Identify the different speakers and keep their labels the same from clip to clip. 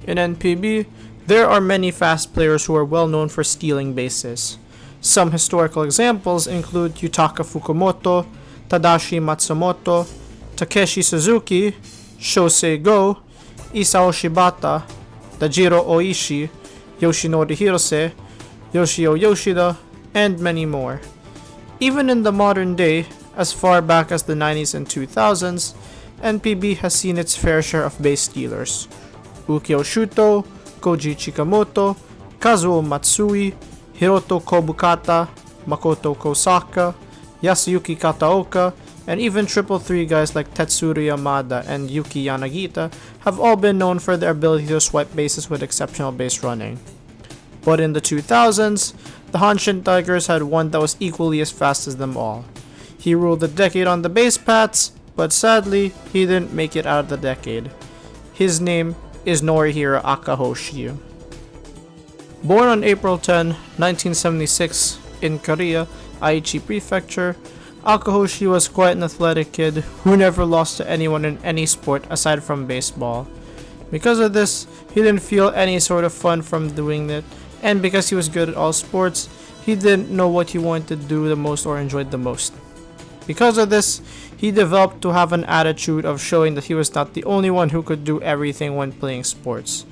Speaker 1: In NPB, there are many fast players who are well known for stealing bases. Some historical examples include Yutaka Fukumoto, Tadashi Matsumoto, Takeshi Suzuki, Shosei Go, Isao Shibata, Dajiro Oishi, Yoshinori Hirose, Yoshio Yoshida, and many more. Even in the modern day, as far back as the 90s and 2000s, NPB has seen its fair share of base stealers. Ukyo Shuto, Koji Chikamoto, Kazuo Matsui, Hiroto Kobukata, Makoto Kosaka, Yasuyuki Kataoka, and even 333 guys like Tetsuro Yamada and Yuki Yanagita have all been known for their ability to swipe bases with exceptional base running. But in the 2000s, the Hanshin Tigers had one that was equally as fast as them all. He ruled the decade on the basepaths, but sadly, he didn't make it out of the decade. His name is Norihiro Akahoshi. Born on April 10, 1976 in Korea, Aichi Prefecture, Akahoshi was quite an athletic kid who never lost to anyone in any sport aside from baseball. Because of this, he didn't feel any sort of fun from doing it, and because he was good at all sports, he didn't know what he wanted to do the most or enjoyed the most. Because of this, he developed to have an attitude of showing that he was not the only one who could do everything when playing sports.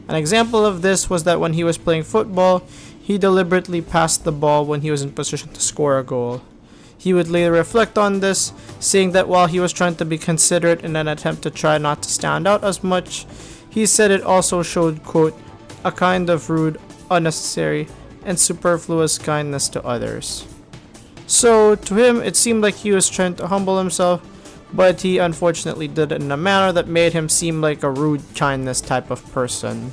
Speaker 1: An example of this was that when he was playing football, he deliberately passed the ball when he was in position to score a goal. He would later reflect on this, saying that while he was trying to be considerate in an attempt to try not to stand out as much, he said it also showed, quote, a kind of rude, unnecessary, and superfluous kindness to others. So, to him, it seemed like he was trying to humble himself, but he unfortunately did it in a manner that made him seem like a rude kindness type of person.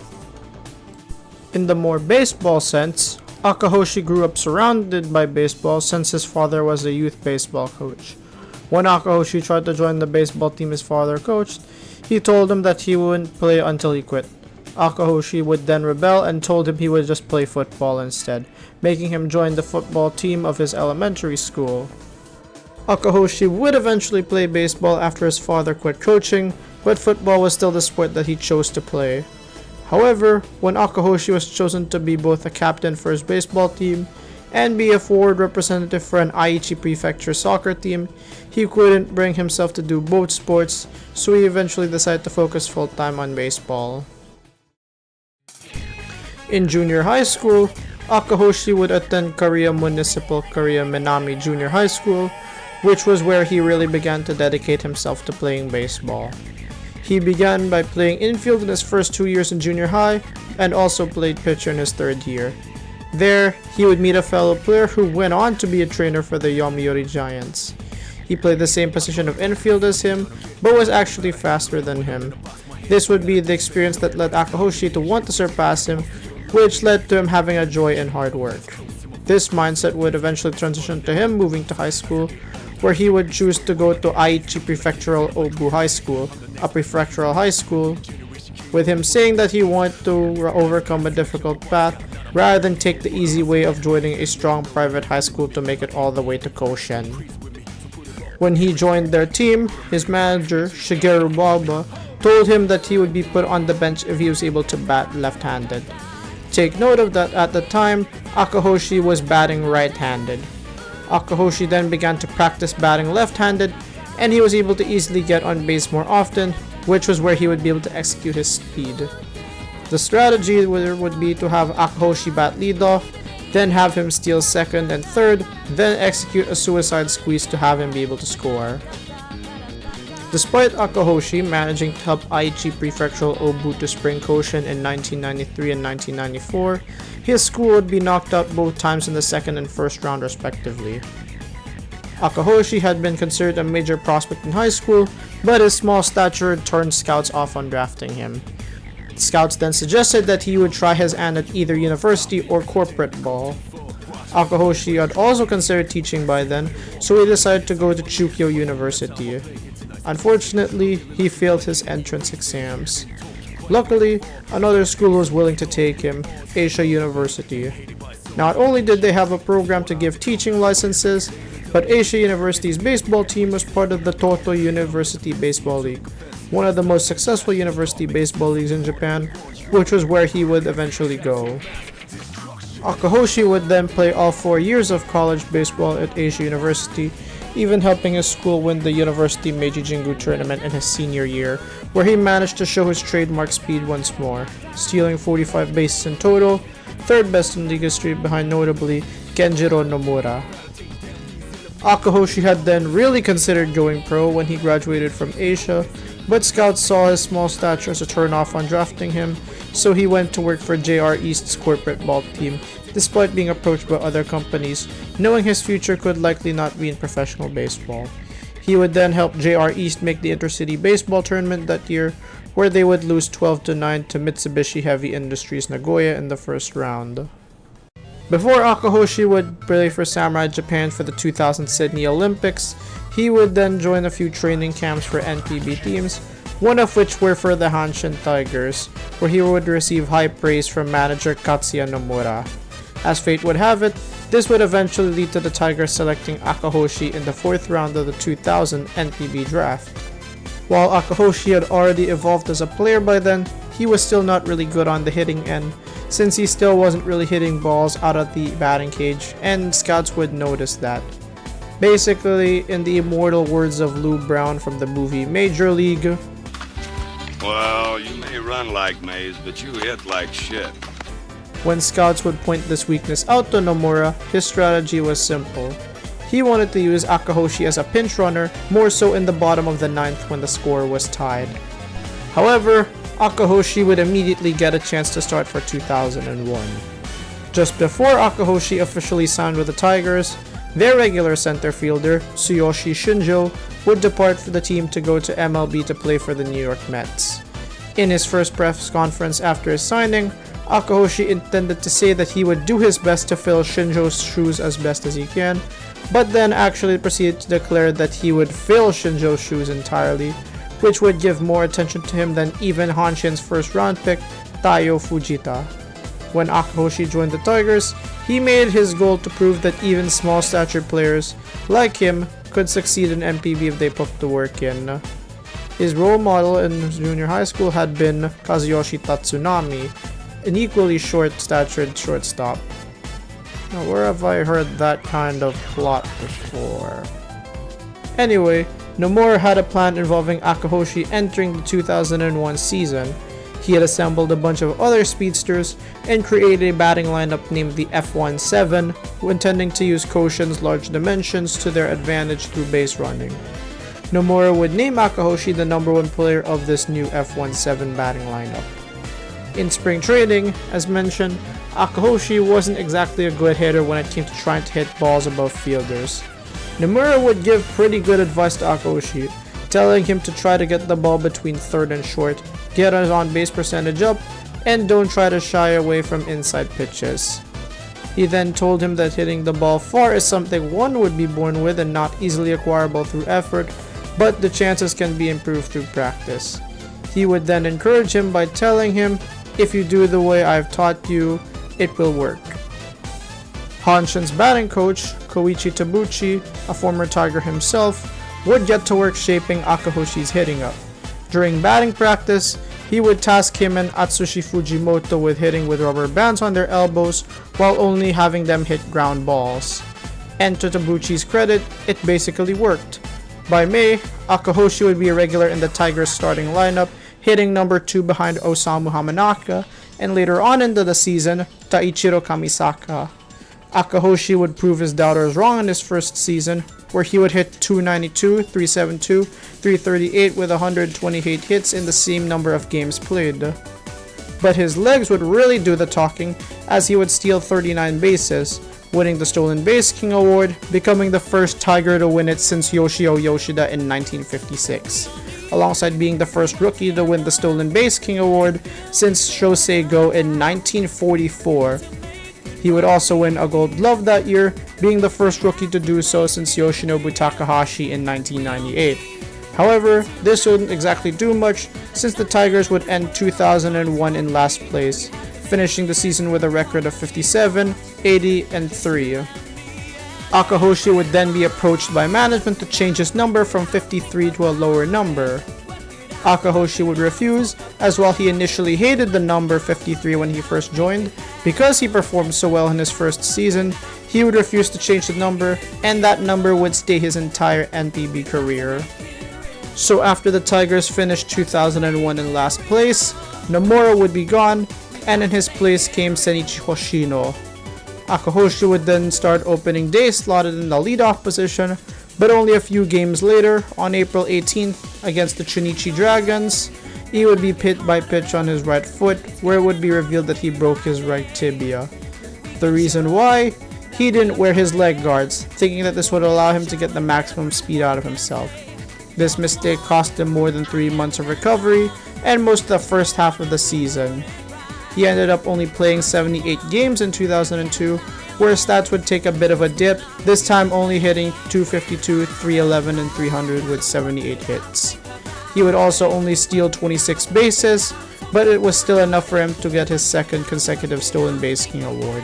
Speaker 1: In the more baseball sense, Akahoshi grew up surrounded by baseball since his father was a youth baseball coach. When Akahoshi tried to join the baseball team his father coached, he told him that he wouldn't play until he quit. Akahoshi would then rebel and told him he would just play football instead, making him join the football team of his elementary school. Akahoshi would eventually play baseball after his father quit coaching, but football was still the sport that he chose to play. However, when Akahoshi was chosen to be both a captain for his baseball team and be a forward representative for an Aichi Prefecture soccer team, he couldn't bring himself to do both sports, so he eventually decided to focus full-time on baseball. In junior high school, Akahoshi would attend Korea Municipal Korea Minami Junior High School, which was where he really began to dedicate himself to playing baseball. He began by playing infield in his first 2 years in junior high, and also played pitcher in his third year. There, he would meet a fellow player who went on to be a trainer for the Yomiuri Giants. He played the same position of infield as him, but was actually faster than him. This would be the experience that led Akahoshi to want to surpass him, which led to him having a joy in hard work. This mindset would eventually transition to him moving to high school, where he would choose to go to Aichi Prefectural Obu High School, a prefectural high school, with him saying that he wanted to overcome a difficult path rather than take the easy way of joining a strong private high school to make it all the way to Koshen. When he joined their team, his manager, Shigeru Baba, told him that he would be put on the bench if he was able to bat left-handed. Take note of that at the time, Akahoshi was batting right-handed. Akahoshi then began to practice batting left-handed, and he was able to easily get on base more often, which was where he would be able to execute his speed. The strategy would be to have Akahoshi bat leadoff, then have him steal second and third, then execute a suicide squeeze to have him be able to score. Despite Akahoshi managing to help Aichi Prefectural Obu to spring Koshin in 1993 and 1994, his school would be knocked out both times in the second and first round respectively. Akahoshi had been considered a major prospect in high school, but his small stature turned scouts off on drafting him. Scouts then suggested that he would try his hand at either university or corporate ball. Akahoshi had also considered teaching by then, so he decided to go to Chukyo University. Unfortunately, he failed his entrance exams. Luckily, another school was willing to take him, Asia University. Not only did they have a program to give teaching licenses, but Asia University's baseball team was part of the Toto University Baseball League, one of the most successful university baseball leagues in Japan, which was where he would eventually go. Akahoshi would then play all 4 years of college baseball at Asia University, even helping his school win the University Meiji Jingu tournament in his senior year, where he managed to show his trademark speed once more, stealing 45 bases in total, third best in league history behind notably Kenjiro Nomura. Akahoshi had then really considered going pro when he graduated from Asia, but scouts saw his small stature as a turn-off on drafting him, so he went to work for JR East's corporate ball team, despite being approached by other companies, knowing his future could likely not be in professional baseball. He would then help JR East make the Intercity Baseball Tournament that year, where they would lose 12-9 to Mitsubishi Heavy Industries Nagoya in the first round. Before Akahoshi would play for Samurai Japan for the 2000 Sydney Olympics, he would then join a few training camps for NPB teams, one of which were for the Hanshin Tigers, where he would receive high praise from manager Katsuya Nomura. As fate would have it, this would eventually lead to the Tigers selecting Akahoshi in the 4th round of the 2000 NPB draft. While Akahoshi had already evolved as a player by then, he was still not really good on the hitting end, since he still wasn't really hitting balls out of the batting cage, and scouts would notice that. Basically, in the immortal words of Lou Brown from the movie Major League,
Speaker 2: "Well, you may run like Mays, but you hit like shit."
Speaker 1: When scouts would point this weakness out to Nomura, his strategy was simple. He wanted to use Akahoshi as a pinch runner, more so in the bottom of the 9th when the score was tied. However, Akahoshi would immediately get a chance to start for 2001. Just before Akahoshi officially signed with the Tigers, their regular center fielder, Tsuyoshi Shinjo, would depart for the team to go to MLB to play for the New York Mets. In his first press conference after his signing, Akahoshi intended to say that he would do his best to fill Shinjo's shoes as best as he can, but then actually proceeded to declare that he would fill Shinjo's shoes entirely, which would give more attention to him than even Hanshin's first round pick, Taiyo Fujita. When Akahoshi joined the Tigers, he made his goal to prove that even small-statured players like him could succeed in NPB if they put the work in. His role model in junior high school had been Kazuyoshi Tatsunami, an equally short-statured shortstop. Now, where have I heard that kind of plot before? Anyway, Nomura had a plan involving Akahoshi entering the 2001 season. He had assembled a bunch of other speedsters and created a batting lineup named the F17, intending to use Koshin's large dimensions to their advantage through base running. Nomura would name Akahoshi the number 1 player of this new F17 batting lineup. In spring training, as mentioned, Akahoshi wasn't exactly a good hitter when it came to trying to hit balls above fielders. Nomura would give pretty good advice to Akahoshi, telling him to try to get the ball between third and short, get his on-base percentage up, and don't try to shy away from inside pitches. He then told him that hitting the ball far is something one would be born with and not easily acquirable through effort, but the chances can be improved through practice. He would then encourage him by telling him, "If you do the way I've taught you, it will work." Hanshin's batting coach, Koichi Tabuchi, a former Tiger himself, would get to work shaping Akahoshi's hitting up. During batting practice, he would task him and Atsushi Fujimoto with hitting with rubber bands on their elbows while only having them hit ground balls. And to Tabuchi's credit, it basically worked. By May, Akahoshi would be a regular in the Tigers starting lineup, hitting number 2 behind Osamu Hamanaka, and later on into the season, Taichiro Kamisaka. Akahoshi would prove his doubters wrong in his first season, where he would hit 292, 372, 338 with 128 hits in the same number of games played. But his legs would really do the talking, as he would steal 39 bases, winning the Stolen Base King Award, becoming the first Tiger to win it since Yoshio Yoshida in 1956, alongside being the first rookie to win the Stolen Base King Award since Shosei Go in 1944. He would also win a Gold Glove that year, being the first rookie to do so since Yoshinobu Takahashi in 1998. However, this wouldn't exactly do much since the Tigers would end 2001 in last place, finishing the season with a record of 57, 80, and 3. Akahoshi would then be approached by management to change his number from 53 to a lower number. Akahoshi would refuse, as while he initially hated the number 53 when he first joined, because he performed so well in his first season, he would refuse to change the number, and that number would stay his entire NPB career. So after the Tigers finished 2001 in last place, Nomura would be gone, and in his place came Senichi Hoshino. Akahoshi would then start opening day slotted in the leadoff position, but only a few games later, on April 18th against the Chunichi Dragons, he would be hit by pitch on his right foot, where it would be revealed that he broke his right tibia. The reason why? He didn't wear his leg guards, thinking that this would allow him to get the maximum speed out of himself. This mistake cost him more than 3 months of recovery and most of the first half of the season. He ended up only playing 78 games in 2002, where his stats would take a bit of a dip, this time only hitting 252, 311, and 300 with 78 hits. He would also only steal 26 bases, but it was still enough for him to get his second consecutive Stolen Base King award.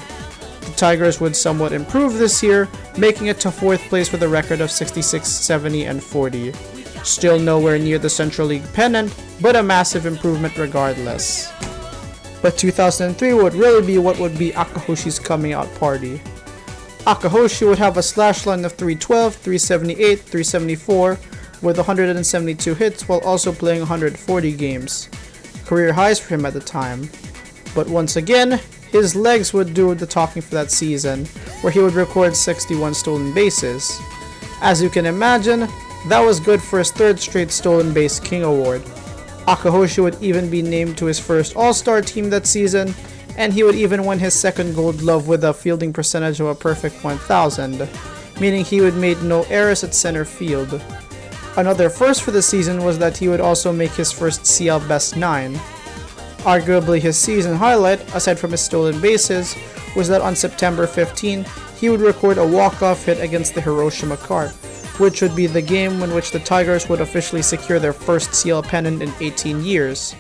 Speaker 1: The Tigers would somewhat improve this year, making it to 4th place with a record of 66, 70, and 40. Still nowhere near the Central League pennant, but a massive improvement regardless. But 2003 would really be what would be Akahoshi's coming out party. Akahoshi would have a slash line of 312, 378, 374 with 172 hits while also playing 140 games. Career highs for him at the time. But once again, his legs would do the talking for that season, where he would record 61 stolen bases. As you can imagine, that was good for his 3rd straight Stolen Base King award. Akahoshi would even be named to his first All-Star team that season, and he would even win his 2nd Gold Glove with a fielding percentage of a perfect 1000, meaning he would make no errors at center field. Another first for the season was that he would also make his first CL Best 9. Arguably his season highlight, aside from his stolen bases, was that on September 15, he would record a walk-off hit against the Hiroshima Carp, which would be the game in which the Tigers would officially secure their first CL pennant in 18 years.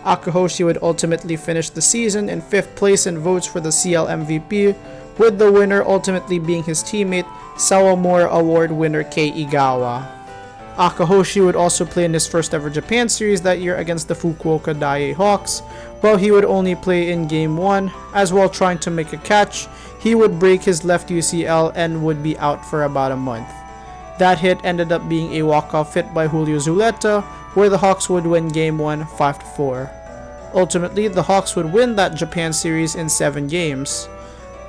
Speaker 1: Akahoshi would ultimately finish the season in 5th place in votes for the CL MVP, with the winner ultimately being his teammate, Sawamura Award winner Kei Igawa. Akahoshi would also play in his first ever Japan series that year against the Fukuoka Daiei Hawks, while he would only play in Game 1, as while trying to make a catch, he would break his left UCL and would be out for about a month. That hit ended up being a walk-off hit by Julio Zuleta, where the Hawks would win Game 1 5-4. Ultimately, the Hawks would win that Japan series in 7 games.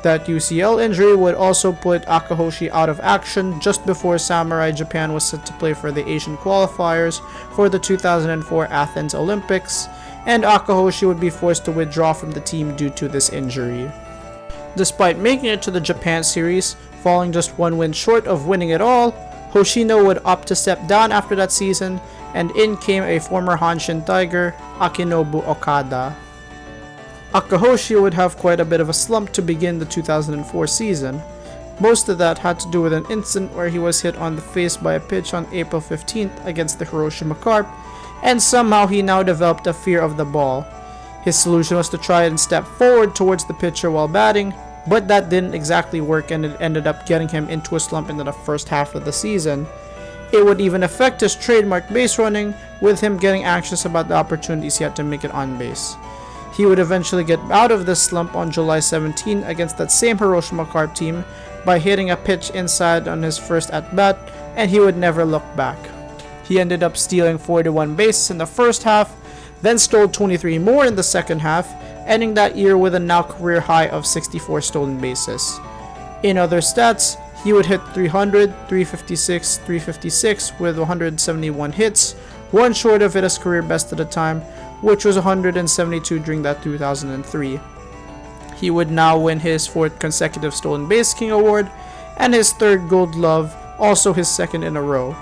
Speaker 1: That UCL injury would also put Akahoshi out of action just before Samurai Japan was set to play for the Asian qualifiers for the 2004 Athens Olympics, and Akahoshi would be forced to withdraw from the team due to this injury. Despite making it to the Japan series, falling just 1 win short of winning it all, Hoshino would opt to step down after that season, and in came a former Hanshin Tiger, Akinobu Okada. Akahoshi would have quite a bit of a slump to begin the 2004 season. Most of that had to do with an incident where he was hit on the face by a pitch on April 15th against the Hiroshima Carp, and somehow he now developed a fear of the ball. His solution was to try and step forward towards the pitcher while batting, but that didn't exactly work and it ended up getting him into a slump into the first half of the season. It would even affect his trademark base running, with him getting anxious about the opportunities he had to make it on base. He would eventually get out of this slump on July 17 against that same Hiroshima Carp team by hitting a pitch inside on his first at-bat, and he would never look back. He ended up stealing 41 bases in the first half, then stole 23 more in the second half, ending that year with a now career high of 64 stolen bases. In other stats, he would hit 300, 356, 356 with 171 hits, one short of it as career best at the time, which was 172 during that 2003. He would now win his 4th consecutive Stolen Base King award and his 3rd Gold Glove, also his 2nd in a row.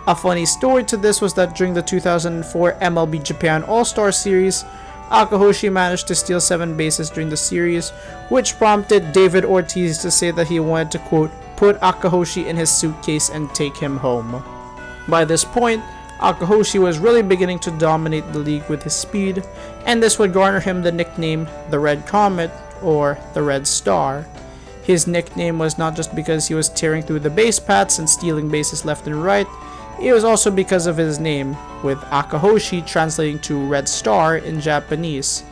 Speaker 1: A funny story to this was that during the 2004 MLB Japan All-Star Series, Akahoshi managed to steal 7 bases during the series, which prompted David Ortiz to say that he wanted to, quote, put Akahoshi in his suitcase and take him home. By this point, Akahoshi was really beginning to dominate the league with his speed, and this would garner him the nickname the Red Comet or the Red Star. His nickname was not just because he was tearing through the base paths and stealing bases left and right, it was also because of his name, with Akahoshi translating to Red Star in Japanese.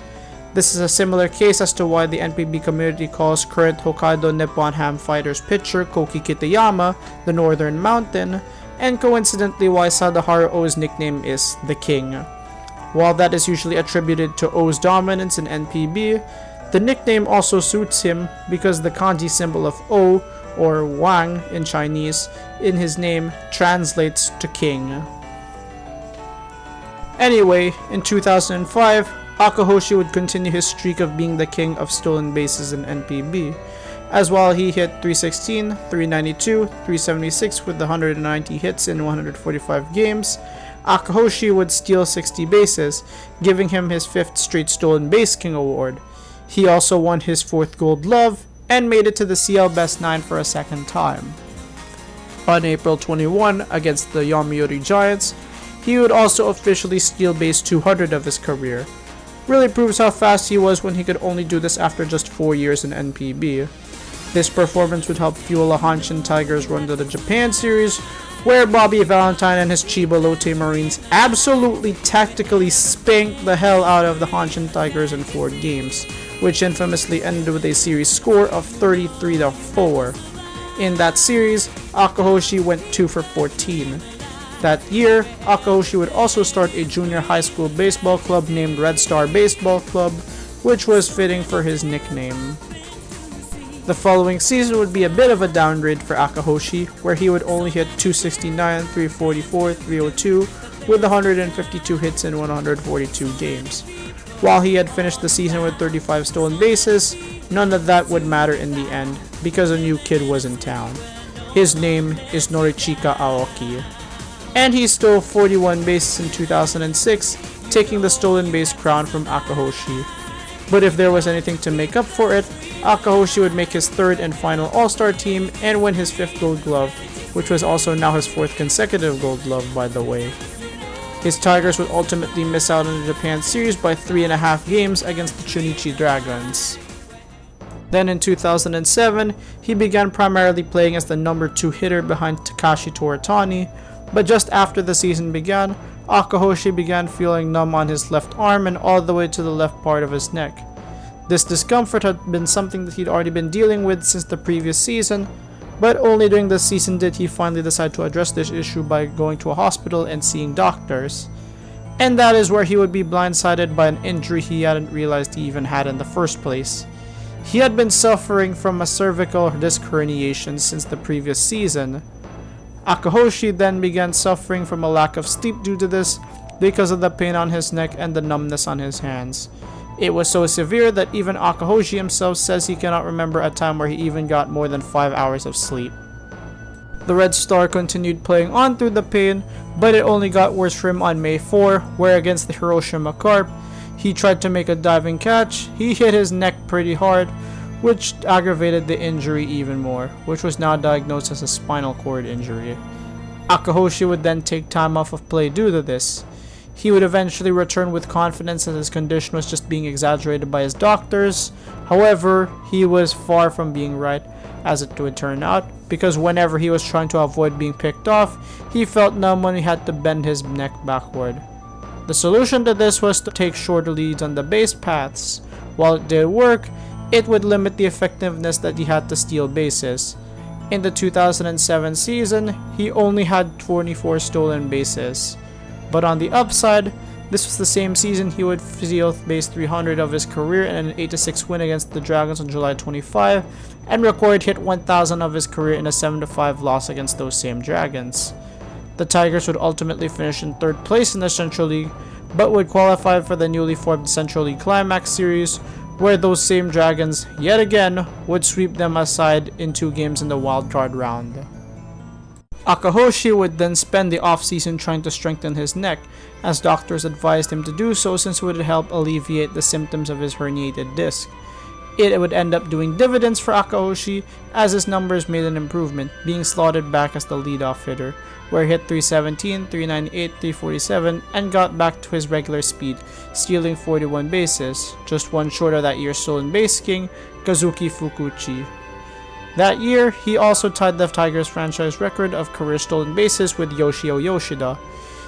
Speaker 1: This is a similar case as to why the NPB community calls current Hokkaido Nippon Ham Fighters pitcher Koki Kitayama the Northern Mountain, and coincidentally why Sadahara O's nickname is the King. While that is usually attributed to O's dominance in NPB, the nickname also suits him because the kanji symbol of O, or Wang in Chinese, in his name translates to king. Anyway, in 2005, Akahoshi would continue his streak of being the king of stolen bases in NPB, as while he hit 316, 392, 376 with 190 hits in 145 games, Akahoshi would steal 60 bases, giving him his 5th straight Stolen Base King award. He also won his 4th Gold Glove, and made it to the CL Best 9 for a second time. On April 21, against the Yomiuri Giants, he would also officially steal base 200 of his career. Really proves how fast he was when he could only do this after just 4 years in NPB. This performance would help fuel a Hanshin Tigers run to the Japan Series, where Bobby Valentine and his Chiba Lotte Marines absolutely tactically spanked the hell out of the Hanshin Tigers in 4 games, which infamously ended with a series score of 33-4. In that series, Akahoshi went 2 for 14. That year, Akahoshi would also start a junior high school baseball club named Red Star Baseball Club, which was fitting for his nickname. The following season would be a bit of a downgrade for Akahoshi, where he would only hit 269, 344, 302 with 152 hits in 142 games. While he had finished the season with 35 stolen bases, none of that would matter in the end because a new kid was in town. His name is Norichika Aoki. And he stole 41 bases in 2006, taking the stolen base crown from Akahoshi. But if there was anything to make up for it, Akahoshi would make his 3rd and final All-Star team and win his 5th Gold Glove, which was also now his 4th consecutive Gold Glove, by the way. His Tigers would ultimately miss out on the Japan Series by 3.5 games against the Chunichi Dragons. Then in 2007, he began primarily playing as the number 2 hitter behind Takashi Toritani, but just after the season began, Akahoshi began feeling numb on his left arm and all the way to the left part of his neck. This discomfort had been something that he'd already been dealing with since the previous season, but only during the season did he finally decide to address this issue by going to a hospital and seeing doctors. And that is where he would be blindsided by an injury he hadn't realized he even had in the first place. He had been suffering from a cervical disc herniation since the previous season. Akahoshi then began suffering from a lack of sleep due to this because of the pain on his neck and the numbness on his hands. It was so severe that even Akahoshi himself says he cannot remember a time where he even got more than 5 hours of sleep. The Red Star continued playing on through the pain, but it only got worse for him on May 4, where against the Hiroshima Carp, he tried to make a diving catch. He hit his neck pretty hard, which aggravated the injury even more, which was now diagnosed as a spinal cord injury. Akahoshi would then take time off of play due to this. He would eventually return with confidence that his condition was just being exaggerated by his doctors. However, he was far from being right, as it would turn out, because whenever he was trying to avoid being picked off, he felt numb when he had to bend his neck backward. The solution to this was to take shorter leads on the base paths. While it did work, it would limit the effectiveness that he had to steal bases. In the 2007 season, he only had 24 stolen bases. But on the upside, this was the same season he would steal base 300 of his career in an 8-6 win against the Dragons on July 25, and record hit 1000 of his career in a 7-5 loss against those same Dragons. The Tigers would ultimately finish in 3rd place in the Central League, but would qualify for the newly formed Central League Climax Series, where those same Dragons, yet again, would sweep them aside in 2 games in the wildcard round. Akahoshi would then spend the off-season trying to strengthen his neck, as doctors advised him to do so since it would help alleviate the symptoms of his herniated disc. It would end up doing dividends for Akahoshi as his numbers made an improvement, being slotted back as the leadoff hitter, where he hit 317, 398, 347, and got back to his regular speed, stealing 41 bases, just one short of that year's stolen base king, Kazuki Fukuchi. That year, he also tied the Tigers franchise record of career stolen bases with Yoshio Yoshida.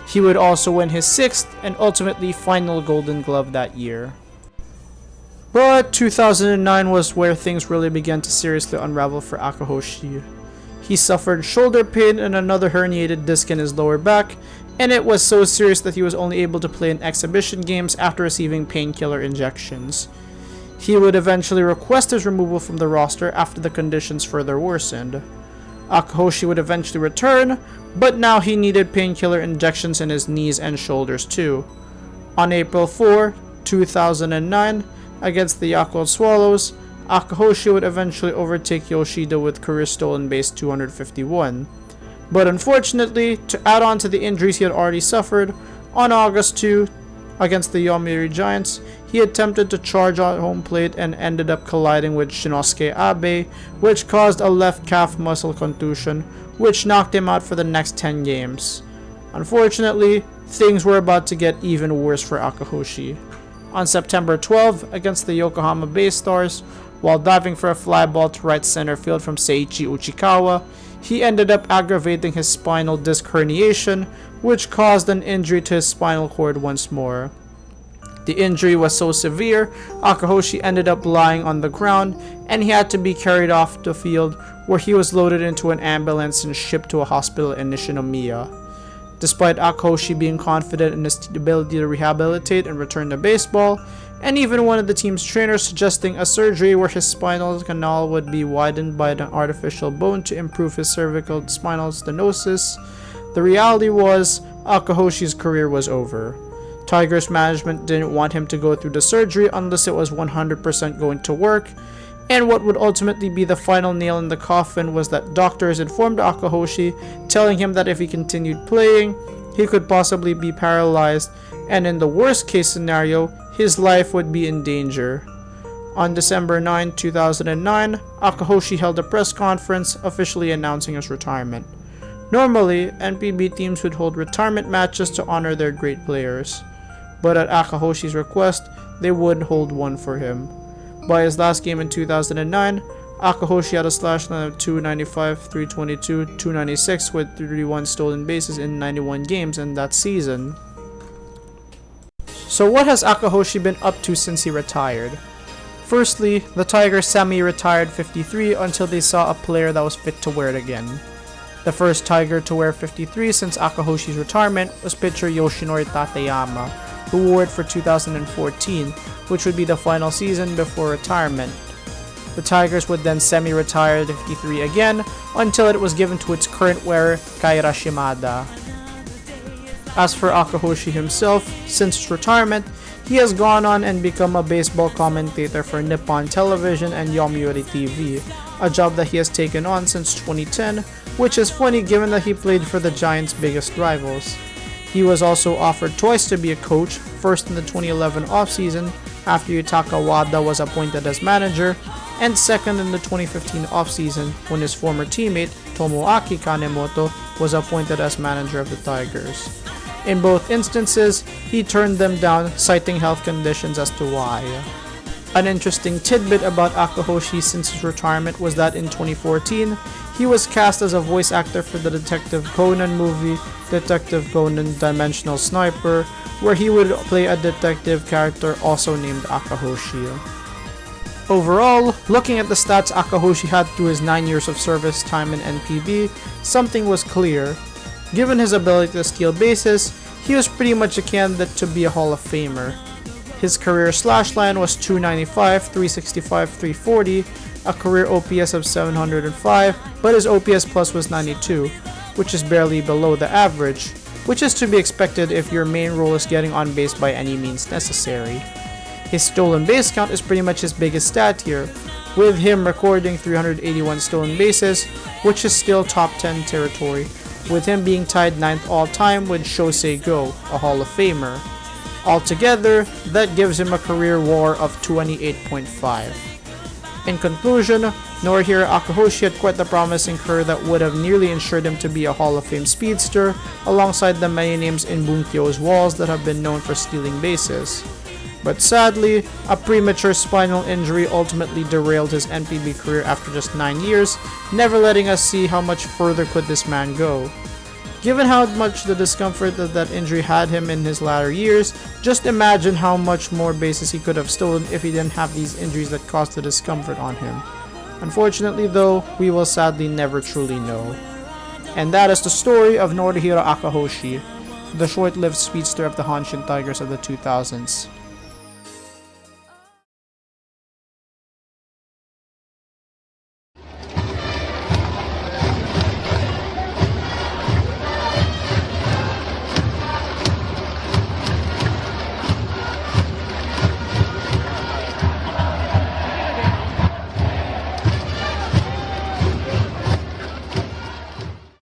Speaker 1: He would also win his 6th and ultimately final Golden Glove that year. But 2009 was where things really began to seriously unravel for Akahoshi. He suffered shoulder pain and another herniated disc in his lower back, and it was so serious that he was only able to play in exhibition games after receiving painkiller injections. He would eventually request his removal from the roster after the conditions further worsened. Akahoshi would eventually return, but now he needed painkiller injections in his knees and shoulders too. On April 4, 2009, against the Yakult Swallows, Akahoshi would eventually overtake Yoshida with career stolen base 251. But unfortunately, to add on to the injuries he had already suffered, on August 2, against the Yomiuri Giants, he attempted to charge on home plate and ended up colliding with Shinosuke Abe, which caused a left calf muscle contusion, which knocked him out for the next 10 games. Unfortunately, things were about to get even worse for Akahoshi. On September 12, against the Yokohama Bay Stars, while diving for a fly ball to right center field from Seiichi Uchikawa, he ended up aggravating his spinal disc herniation, which caused an injury to his spinal cord once more. The injury was so severe, Akahoshi ended up lying on the ground, and he had to be carried off the field, where he was loaded into an ambulance and shipped to a hospital in Nishinomiya. Despite Akahoshi being confident in his ability to rehabilitate and return to baseball, and even one of the team's trainers suggesting a surgery where his spinal canal would be widened by an artificial bone to improve his cervical spinal stenosis, the reality was Akahoshi's career was over. Tigers management didn't want him to go through the surgery unless it was 100% going to work, and what would ultimately be the final nail in the coffin was that doctors informed Akahoshi, telling him that if he continued playing, he could possibly be paralyzed, and in the worst case scenario, his life would be in danger. On December 9, 2009, Akahoshi held a press conference officially announcing his retirement. Normally, NPB teams would hold retirement matches to honor their great players, but at Akahoshi's request, they would hold one for him. By his last game in 2009, Akahoshi had a slash line of 295, 322, 296 with 31 stolen bases in 91 games in that season. So what has Akahoshi been up to since he retired? Firstly, the Tigers semi-retired 53 until they saw a player that was fit to wear it again. The first Tiger to wear 53 since Akahoshi's retirement was pitcher Yoshinori Tateyama, who wore it for 2014, which would be the final season before retirement. The Tigers would then semi-retire the 53 again until it was given to its current wearer, Kaira Shimada. As for Akahoshi himself, since his retirement, he has gone on and become a baseball commentator for Nippon Television and Yomiuri TV, a job that he has taken on since 2010, which is funny given that he played for the Giants' biggest rivals. He was also offered twice to be a coach, first in the 2011 offseason after Yutaka Wada was appointed as manager, and second in the 2015 offseason when his former teammate Tomoaki Kanemoto was appointed as manager of the Tigers. In both instances, he turned them down, citing health conditions as to why. An interesting tidbit about Akahoshi since his retirement was that in 2014, he was cast as a voice actor for the Detective Conan movie, Detective Conan Dimensional Sniper, where he would play a detective character also named Akahoshi. Overall, looking at the stats Akahoshi had through his 9 years of service time in NPB, something was clear. Given his ability to steal bases, he was pretty much a candidate to be a Hall of Famer. His career slash line was 295, 365, 340, a career OPS of 705, but his OPS plus was 92, which is barely below the average, which is to be expected if your main role is getting on base by any means necessary. His stolen base count is pretty much his biggest stat here, with him recording 381 stolen bases, which is still top 10 territory, with him being tied 9th all-time with Shosei Go, a Hall of Famer. Altogether, that gives him a career WAR of 28.5. In conclusion, Norihiro Akahoshi had quite the promising career that would have nearly ensured him to be a Hall of Fame speedster, alongside the many names in Bunkyo's walls that have been known for stealing bases. But sadly, a premature spinal injury ultimately derailed his NPB career after just 9 years, never letting us see how much further could this man go. Given how much the discomfort that injury had him in his latter years, just imagine how much more bases he could have stolen if he didn't have these injuries that caused the discomfort on him. Unfortunately though, we will sadly never truly know. And that is the story of Norihiro Akahoshi, the short-lived speedster of the Hanshin Tigers of the 2000s.